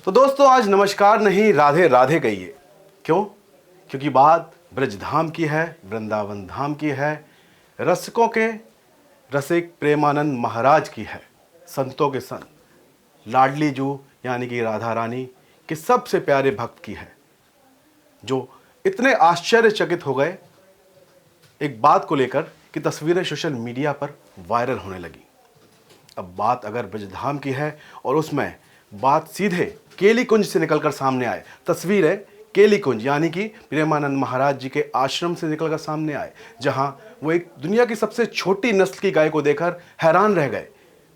तो दोस्तों आज नमस्कार नहीं राधे राधे कहिए। क्यों? क्योंकि बात ब्रजधाम की है, वृंदावन धाम की है, रसिकों के रसिक प्रेमानंद महाराज की है, संतों के संत लाडली जू यानी कि राधा रानी के सबसे प्यारे भक्त की है, जो इतने आश्चर्यचकित हो गए एक बात को लेकर कि तस्वीरें सोशल मीडिया पर वायरल होने लगी। अब बात अगर ब्रजधाम की है और उसमें बात सीधे केली कुंज से निकलकर सामने आए, तस्वीरें केली कुंज यानी कि प्रेमानंद महाराज जी के आश्रम से निकलकर सामने आए, जहां वो एक दुनिया की सबसे छोटी नस्ल की गाय को देखकर हैरान रह गए।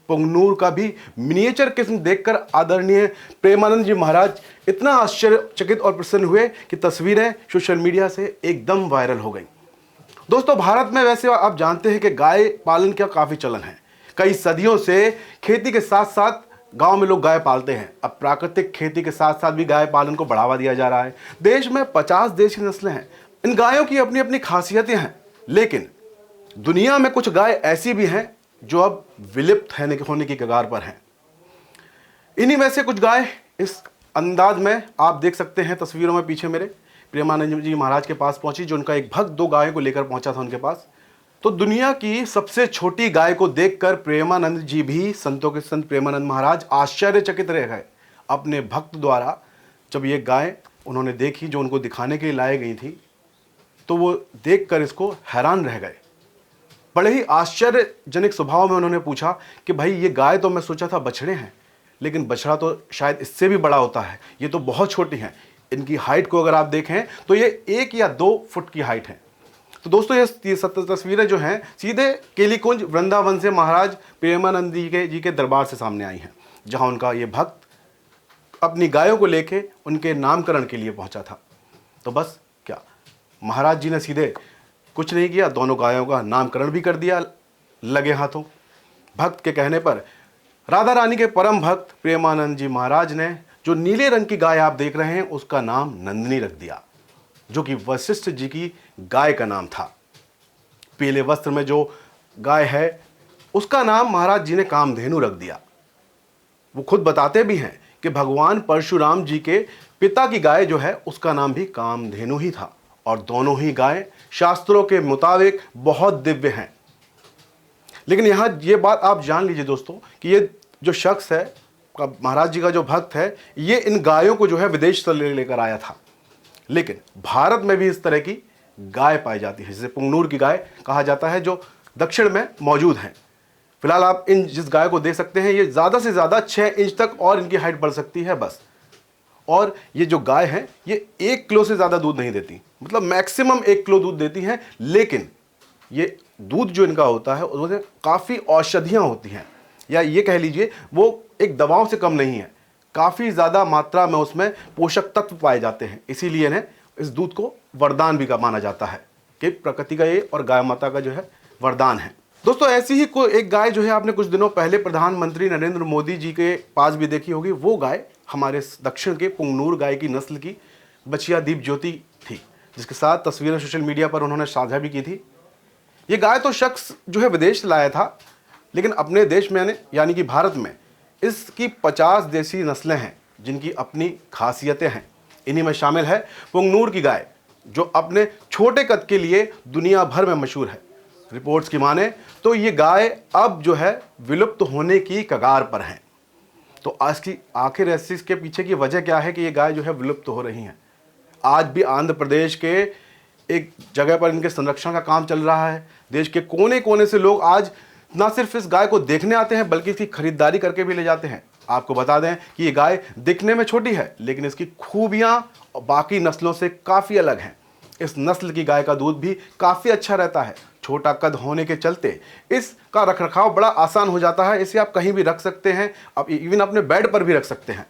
पुंगनूर का भी मिनिएचर किस्म देखकर आदरणीय प्रेमानंद जी महाराज इतना आश्चर्यचकित और प्रसन्न हुए कि तस्वीरें सोशल मीडिया से एकदम वायरल हो गई। दोस्तों भारत में वैसे आप जानते हैं कि गाय पालन का काफ़ी चलन है। कई सदियों से खेती के साथ साथ गांव में लोग गाय पालते हैं। अब प्राकृतिक खेती के साथ साथ भी गाय पालन को बढ़ावा दिया जा रहा है। देश में 50 देशी नस्लें हैं। इन गायों की अपनी अपनी खासियतें हैं, लेकिन दुनिया में कुछ गाय ऐसी भी हैं जो अब विलुप्त होने की कगार पर हैं। इन्हीं में से कुछ गाय इस अंदाज में आप देख सकते हैं तस्वीरों में पीछे मेरे प्रेमानंद जी महाराज के पास पहुंची, जो उनका एक भक्त 2 गायों को लेकर पहुंचा था उनके पास। तो दुनिया की सबसे छोटी गाय को देखकर प्रेमानंद जी भी, संतों के संत प्रेमानंद महाराज, आश्चर्यचकित रह गए। अपने भक्त द्वारा जब ये गाय उन्होंने देखी जो उनको दिखाने के लिए लाई गई थी, तो वो देखकर इसको हैरान रह गए। बड़े ही आश्चर्यजनक स्वभाव में उन्होंने पूछा कि भाई ये गाय तो मैं सोचा था बछड़े हैं, लेकिन बछड़ा तो शायद इससे भी बड़ा होता है, ये तो बहुत छोटी हैं। इनकी हाइट को अगर आप देखें तो ये 1 या 2 फुट की हाइट है। तो दोस्तों ये तस्वीरें जो हैं सीधे केली कुंज वृंदावन से महाराज प्रेमानंद जी के दरबार से सामने आई हैं, जहां उनका ये भक्त अपनी गायों को लेके उनके नामकरण के लिए पहुंचा था। तो बस क्या महाराज जी ने सीधे कुछ नहीं किया, दोनों गायों का नामकरण भी कर दिया लगे हाथों। भक्त के कहने पर राधा रानी के परम भक्त प्रेमानंद जी महाराज ने जो नीले रंग की गाय आप देख रहे हैं उसका नाम नंदिनी रख दिया, जो कि वशिष्ठ जी की गाय का नाम था। पीले वस्त्र में जो गाय है उसका नाम महाराज जी ने कामधेनु रख दिया। वो खुद बताते भी हैं कि भगवान परशुराम जी के पिता की गाय जो है उसका नाम भी कामधेनु ही था, और दोनों ही गाय शास्त्रों के मुताबिक बहुत दिव्य हैं। लेकिन यहाँ ये बात आप जान लीजिए दोस्तों कि ये जो शख्स है, महाराज जी का जो भक्त है, ये इन गायों को जो है विदेश से लेकर आया था। लेकिन भारत में भी इस तरह की गाय पाई जाती है, जिसे पुंगनूर की गाय कहा जाता है, जो दक्षिण में मौजूद हैं। फिलहाल आप जिस गाय को देख सकते हैं, ये ज़्यादा से ज़्यादा 6 इंच तक और इनकी हाइट बढ़ सकती है बस। और ये जो गाय है ये 1 किलो से ज़्यादा दूध नहीं देती, मतलब मैक्सिमम 1 किलो दूध देती हैं। लेकिन ये दूध जो इनका होता है उसमें काफ़ी औषधियाँ होती हैं, या ये कह लीजिए वो एक दवाओं से कम नहीं है। काफ़ी ज़्यादा मात्रा में उसमें पोषक तत्व पाए जाते हैं, इसीलिए इन्हें इस दूध को वरदान भी का माना जाता है कि प्रकृति का ये और गाय माता का जो है वरदान है। दोस्तों ऐसी ही कोई एक गाय जो है आपने कुछ दिनों पहले प्रधानमंत्री नरेंद्र मोदी जी के पास भी देखी होगी। वो गाय हमारे दक्षिण के पुंगनूर गाय की नस्ल की बछिया दीप ज्योति थी, जिसके साथ तस्वीरें सोशल मीडिया पर उन्होंने साझा भी की थी। ये गाय तो शख्स जो है विदेश से लाया था, लेकिन अपने देश में यानी कि भारत में इसकी 50 देसी नस्लें हैं जिनकी अपनी खासियतें हैं। इन्हीं में शामिल है पुंगनूर की गाय, जो अपने छोटे कद के लिए दुनिया भर में मशहूर है। रिपोर्ट्स की माने तो ये गाय अब जो है विलुप्त होने की कगार पर है। तो आज की आखिर इसके पीछे की वजह क्या है कि ये गाय जो है विलुप्त हो रही हैं? आज भी आंध्र प्रदेश के एक जगह पर इनके संरक्षण का काम चल रहा है। देश के कोने कोने से लोग आज ना सिर्फ इस गाय को देखने आते हैं बल्कि इसकी खरीदारी करके भी ले जाते हैं। आपको बता दें कि ये गाय दिखने में छोटी है, लेकिन इसकी खूबियां बाकी नस्लों से काफ़ी अलग हैं। इस नस्ल की गाय का दूध भी काफ़ी अच्छा रहता है। छोटा कद होने के चलते इसका रखरखाव बड़ा आसान हो जाता है। इसे आप कहीं भी रख सकते हैं, आप इवन अपने बेड पर भी रख सकते हैं,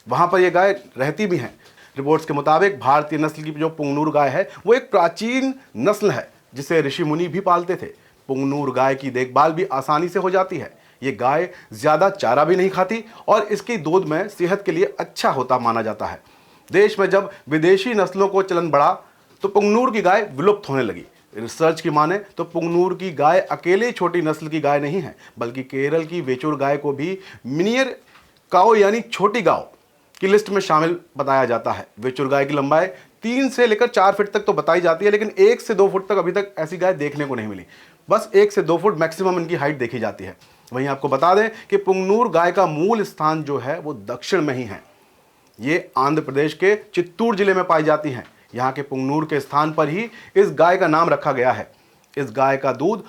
वहाँ पर यह गाय रहती भी हैं। रिपोर्ट्स के मुताबिक भारतीय नस्ल की जो पुंगनूर गाय है वो एक प्राचीन नस्ल है जिसे ऋषि मुनि भी पालते थे। पुंगनूर गाय की देखभाल भी आसानी से हो जाती है। ये गाय ज़्यादा चारा भी नहीं खाती और इसकी दूध में सेहत के लिए अच्छा होता माना जाता है। देश में जब विदेशी नस्लों को चलन बढ़ा तो पुंगनूर की गाय विलुप्त होने लगी। रिसर्च की माने तो पुंगनूर की गाय अकेले छोटी नस्ल की गाय नहीं है, बल्कि केरल की वेचूर गाय को भी मिनियर काओ यानी छोटी गाय की लिस्ट में शामिल बताया जाता है। वेचुर गाय की लंबाई 3 से लेकर 4 फीट तक तो बताई जाती है, लेकिन 1 से 2 फुट तक अभी तक ऐसी गाय देखने को नहीं मिली। बस 1 से 2 फुट मैक्सिमम इनकी हाइट देखी जाती है। वहीं आपको बता दें कि पुंगनूर गाय का मूल स्थान जो है वो दक्षिण में ही है। ये आंध्र प्रदेश के चित्तूर जिले में पाई जाती हैं। यहाँ के पुंगनूर के स्थान पर ही इस गाय का नाम रखा गया है। इस गाय का दूध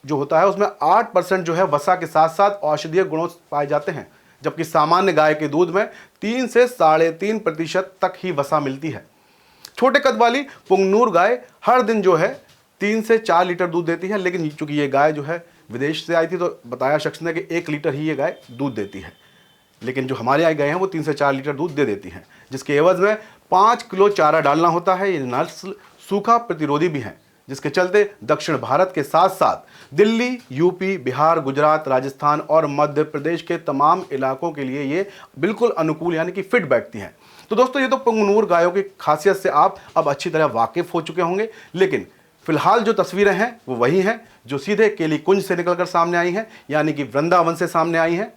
जो होता है उसमें 8% जो है वसा के साथ साथ औषधीय गुणों पाए जाते हैं, जबकि सामान्य गाय के दूध में 3 से 3.5% तक ही वसा मिलती है। छोटे कद वाली पुंगनूर गाय हर दिन जो है 3 से 4 लीटर दूध देती है, लेकिन चूंकि ये गाय जो है विदेश से आई थी तो बताया शख्स ने कि 1 लीटर ही ये गाय दूध देती है, लेकिन जो हमारे यहाँ गाय हैं वो 3 से 4 लीटर दूध दे देती हैं, जिसके एवज में 5 किलो चारा डालना होता है। ये नस्ल सूखा प्रतिरोधी भी है, जिसके चलते दक्षिण भारत के साथ साथ दिल्ली, यूपी, बिहार, गुजरात, राजस्थान और मध्य प्रदेश के तमाम इलाकों के लिए ये बिल्कुल अनुकूल यानी कि फिट बैठती हैं। तो दोस्तों, ये तो पुंगनूर गायों की खासियत से आप अब अच्छी तरह वाकिफ हो चुके होंगे, लेकिन फिलहाल जो तस्वीरें हैं वो वही हैं जो सीधे केली कुंज से निकलकर सामने आई हैं, यानी कि वृंदावन से सामने आई हैं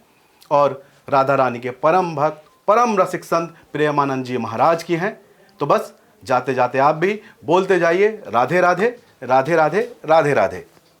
और राधा रानी के परम भक्त, परम रसिक संत प्रेमानंद जी महाराज की हैं। तो बस जाते जाते आप भी बोलते जाइए राधे राधे, राधे राधे, राधे राधे।